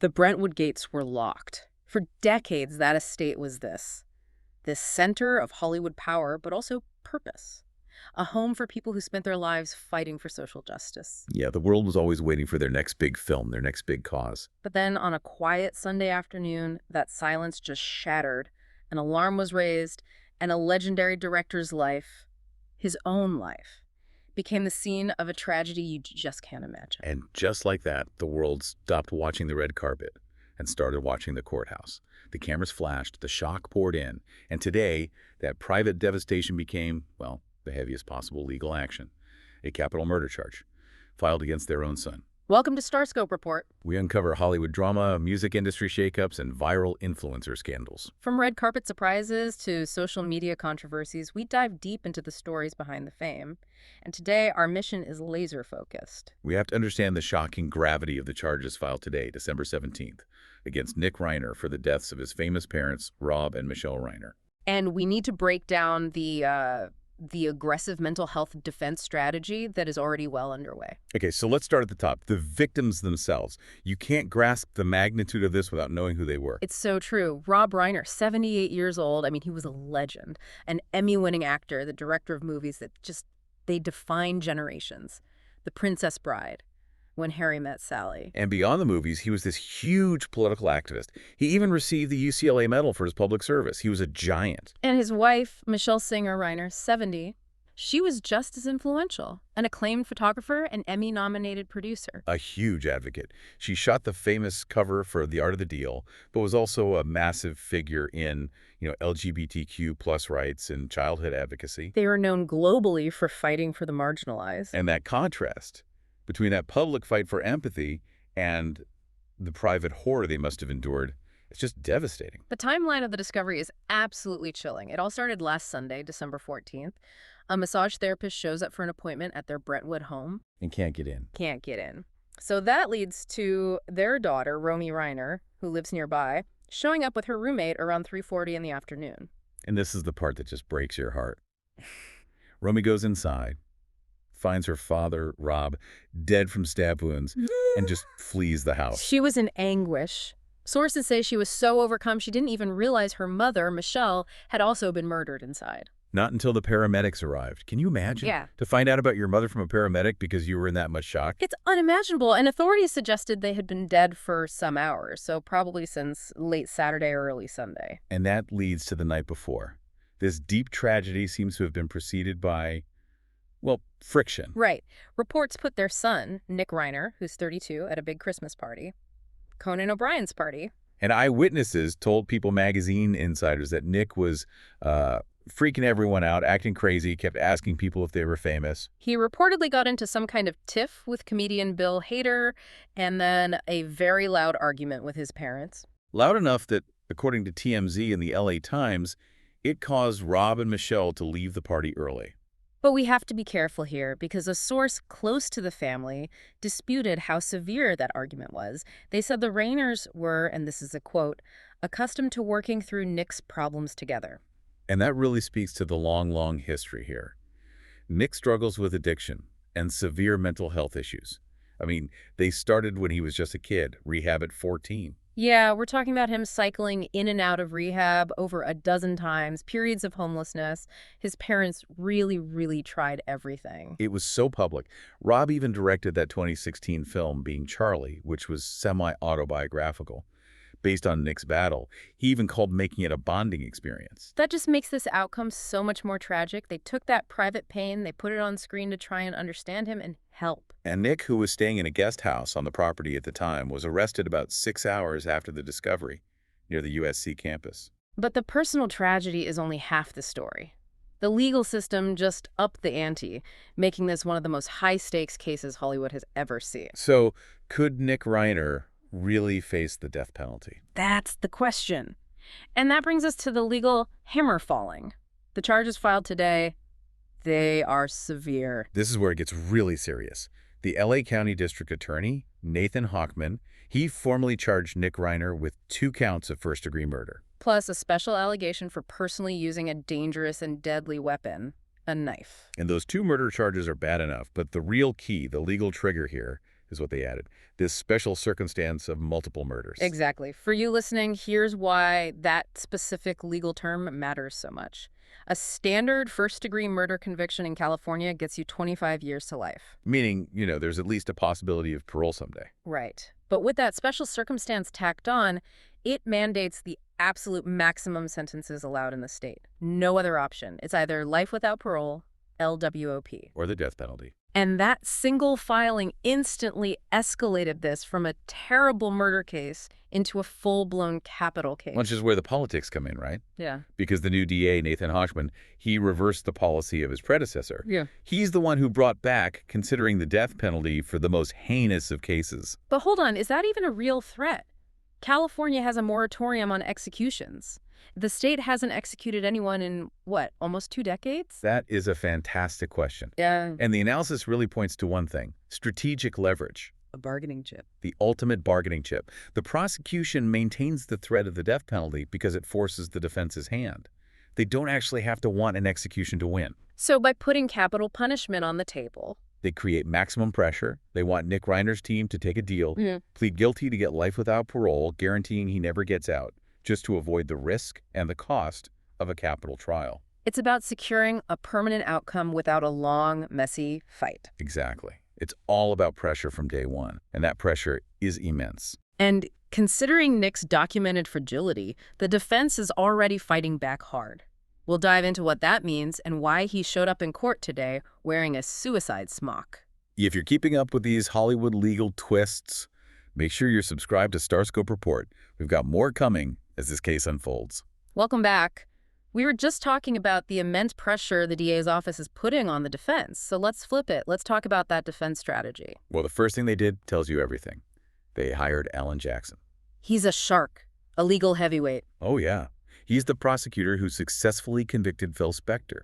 The Brentwood gates were locked. For decades, that estate was this center of Hollywood power, but also purpose. A home for people who spent their lives fighting for social justice. Yeah, the world was always waiting for their next big film, their next big cause. But then on a quiet Sunday afternoon, that silence just shattered. An alarm was raised, and a legendary director's life, his own life, became the scene of a tragedy you just can't imagine. And just like that, the world stopped watching the red carpet and started watching the courthouse. The cameras flashed, the shock poured in, and today, that private devastation became, well, the heaviest possible legal action, a capital murder charge, filed against their own son. Welcome to StarScope Report. We uncover Hollywood drama, music industry shakeups, and viral influencer scandals. From red carpet surprises to social media controversies, we dive deep into the stories behind the fame. And today, our mission is laser-focused. We have to understand the shocking gravity of the charges filed today, December 17th, against Nick Reiner for the deaths of his famous parents, Rob and Michele Reiner. And we need to break down the aggressive mental health defense strategy that is already well underway. Okay, so let's start at the top. The victims themselves. You can't grasp the magnitude of this without knowing who they were. It's so true. Rob Reiner, 78 years old. I mean, he was a legend, an Emmy-winning actor, the director of movies that they define generations. The Princess Bride, When Harry Met Sally. And beyond the movies, he was this huge political activist. He even received the UCLA medal for his public service. He was a giant. And his wife, Michele Singer Reiner, 70, she was just as influential, an acclaimed photographer and Emmy-nominated producer. A huge advocate. She shot the famous cover for The Art of the Deal, but was also a massive figure in, LGBTQ plus rights and childhood advocacy. They were known globally for fighting for the marginalized. And that contrast between that public fight for empathy and the private horror they must have endured, it's just devastating. The timeline of the discovery is absolutely chilling. It all started last Sunday, December 14th. A massage therapist shows up for an appointment at their Brentwood home. And can't get in. Can't get in. So that leads to their daughter, Romy Reiner, who lives nearby, showing up with her roommate around 3:40 in the afternoon. And this is the part that just breaks your heart. Romy goes inside, finds her father, Rob, dead from stab wounds, and just flees the house. She was in anguish. Sources say she was so overcome she didn't even realize her mother, Michele, had also been murdered inside. Not until the paramedics arrived. Can you imagine? Yeah. To find out about your mother from a paramedic because you were in that much shock? It's unimaginable, and authorities suggested they had been dead for some hours, so probably since late Saturday or early Sunday. And that leads to the night before. This deep tragedy seems to have been preceded by, well, friction. Right. Reports put their son, Nick Reiner, who's 32, at a big Christmas party. Conan O'Brien's party. And eyewitnesses told People magazine insiders that Nick was freaking everyone out, acting crazy, kept asking people if they were famous. He reportedly got into some kind of tiff with comedian Bill Hader, and then a very loud argument with his parents. Loud enough that, according to TMZ and the LA Times, it caused Rob and Michele to leave the party early. But we have to be careful here because a source close to the family disputed how severe that argument was. They said the Reiners were, and this is a quote, accustomed to working through Nick's problems together. And that really speaks to the long, long history here. Nick struggles with addiction and severe mental health issues. I mean, they started when he was just a kid, rehab at 14. Yeah, we're talking about him cycling in and out of rehab over a dozen times, periods of homelessness. His parents really, really tried everything. It was so public. Rob even directed that 2016 film, Being Charlie, which was semi-autobiographical, based on Nick's battle. He even called making it a bonding experience. That just makes this outcome so much more tragic. They took that private pain, they put it on screen to try and understand him and help. And Nick, who was staying in a guest house on the property at the time, was arrested about 6 hours after the discovery near the USC campus. But the personal tragedy is only half the story. The legal system just upped the ante, making this one of the most high-stakes cases Hollywood has ever seen. So, could Nick Reiner really face the death penalty? That's the question. And that brings us to the legal hammer falling. The charges filed today, they are severe. This is where it gets really serious. The LA County District Attorney, Nathan Hochman, he formally charged Nick Reiner with 2 counts of first-degree murder. Plus a special allegation for personally using a dangerous and deadly weapon, a knife. And those 2 murder charges are bad enough, but the real key, the legal trigger here, is what they added. This special circumstance of multiple murders. Exactly. For you listening, here's why that specific legal term matters so much. A standard first-degree murder conviction in California gets you 25 years to life. Meaning, there's at least a possibility of parole someday. Right. But with that special circumstance tacked on, it mandates the absolute maximum sentences allowed in the state. No other option. It's either life without parole, LWOP. Or the death penalty. And that single filing instantly escalated this from a terrible murder case into a full-blown capital case. Which is where the politics come in, right? Yeah. Because the new DA, Nathan Hochman, he reversed the policy of his predecessor. Yeah. He's the one who brought back considering the death penalty for the most heinous of cases. But hold on, is that even a real threat? California has a moratorium on executions. The state hasn't executed anyone in, what, almost 2 decades? That is a fantastic question. Yeah. And the analysis really points to one thing: strategic leverage. A bargaining chip. The ultimate bargaining chip. The prosecution maintains the threat of the death penalty because it forces the defense's hand. They don't actually have to want an execution to win. So by putting capital punishment on the table, they create maximum pressure. They want Nick Reiner's team to take a deal, plead guilty to get life without parole, guaranteeing he never gets out, just to avoid the risk and the cost of a capital trial. It's about securing a permanent outcome without a long, messy fight. Exactly. It's all about pressure from day one, and that pressure is immense. And considering Nick's documented fragility, the defense is already fighting back hard. We'll dive into what that means and why he showed up in court today wearing a suicide smock. If you're keeping up with these Hollywood legal twists, make sure you're subscribed to StarScope Report. We've got more coming as this case unfolds. Welcome back. We were just talking about the immense pressure the DA's office is putting on the defense, so let's flip it. Let's talk about that defense strategy. Well, the first thing they did tells you everything. They hired Alan Jackson. He's a shark, a legal heavyweight. Oh, yeah. He's the prosecutor who successfully convicted Phil Spector.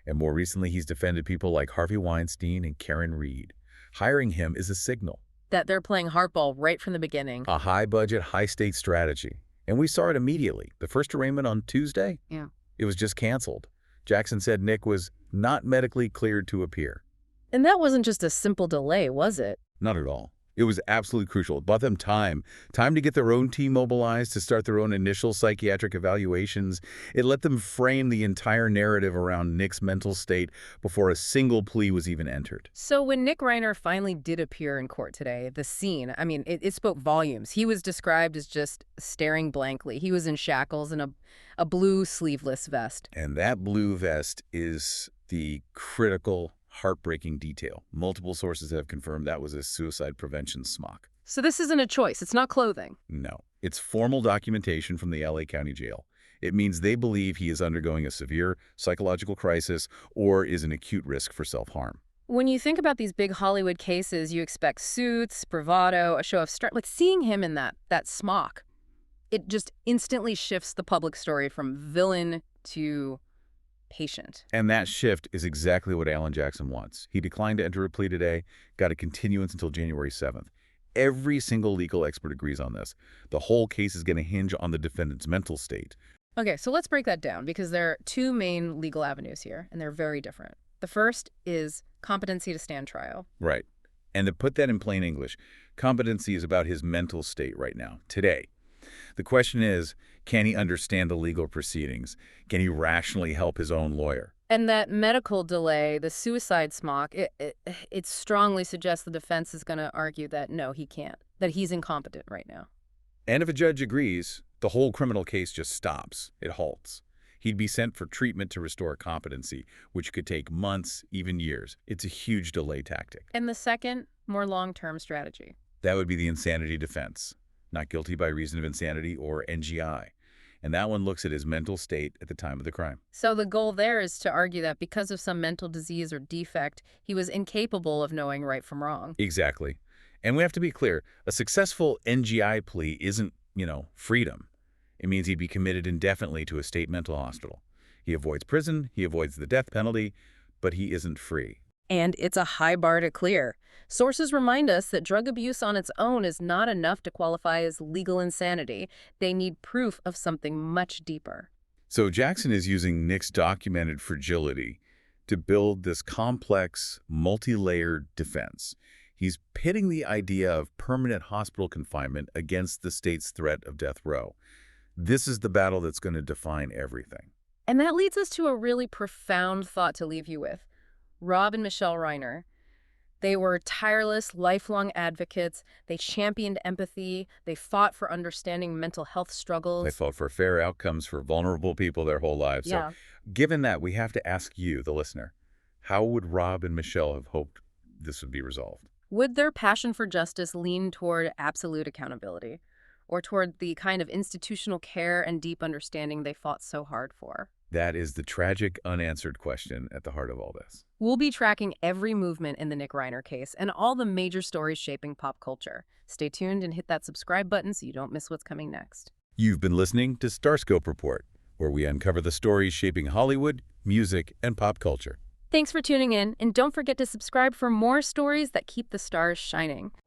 And more recently, he's defended people like Harvey Weinstein and Karen Reed. Hiring him is a signal that they're playing hardball right from the beginning. A high-budget, high-stakes strategy. And we saw it immediately. The first arraignment on Tuesday, it was just canceled. Jackson said Nick was not medically cleared to appear. And that wasn't just a simple delay, was it? Not at all. It was absolutely crucial. It bought them time to get their own team mobilized, to start their own initial psychiatric evaluations. It let them frame the entire narrative around Nick's mental state before a single plea was even entered. So when Nick Reiner finally did appear in court today, the scene, it spoke volumes. He was described as just staring blankly. He was in shackles and a blue sleeveless vest. And that blue vest is the critical, heartbreaking detail. Multiple sources have confirmed that was a suicide prevention smock. So this isn't a choice. It's not clothing. No. It's formal documentation from the LA County Jail. It means they believe he is undergoing a severe psychological crisis or is an acute risk for self-harm. When you think about these big Hollywood cases, you expect suits, bravado, a show of strength. Like seeing him in that smock, it just instantly shifts the public story from villain to patient. And that shift is exactly what Alan Jackson wants. He declined to enter a plea today, got a continuance until January 7th. Every single legal expert agrees on this. The whole case is going to hinge on the defendant's mental state. Okay, so let's break that down because there are 2 main legal avenues here, and they're very different. The first is competency to stand trial. Right. And to put that in plain English, competency is about his mental state right now, today. The question is, can he understand the legal proceedings? Can he rationally help his own lawyer? And that medical delay, the suicide smock, it strongly suggests the defense is going to argue that no, he can't, that he's incompetent right now. And if a judge agrees, the whole criminal case just stops. It halts. He'd be sent for treatment to restore competency, which could take months, even years. It's a huge delay tactic. And the second, more long-term strategy. That would be the insanity defense. Not guilty by reason of insanity, or NGI. And that one looks at his mental state at the time of the crime. So the goal there is to argue that because of some mental disease or defect, he was incapable of knowing right from wrong. Exactly. And we have to be clear, a successful NGI plea isn't, freedom. It means he'd be committed indefinitely to a state mental hospital. He avoids prison, he avoids the death penalty, but he isn't free. And it's a high bar to clear. Sources remind us that drug abuse on its own is not enough to qualify as legal insanity. They need proof of something much deeper. So Jackson is using Nick's documented fragility to build this complex, multi-layered defense. He's pitting the idea of permanent hospital confinement against the state's threat of death row. This is the battle that's going to define everything. And that leads us to a really profound thought to leave you with. Rob and Michele Reiner. They were tireless, lifelong advocates. They championed empathy. They fought for understanding mental health They struggles. fought for fair outcomes for vulnerable people their whole lives. So Yeah. given that, we have to ask you, the listener, how would Rob and Michelle have hoped this would be resolved? Would their passion for justice lean toward absolute accountability, or toward the kind of institutional care and deep understanding they fought so hard for? That is the tragic, unanswered question at the heart of all this. We'll be tracking every movement in the Nick Reiner case and all the major stories shaping pop culture. Stay tuned and hit that subscribe button so you don't miss what's coming next. You've been listening to StarScope Report, where we uncover the stories shaping Hollywood, music, and pop culture. Thanks for tuning in, and don't forget to subscribe for more stories that keep the stars shining.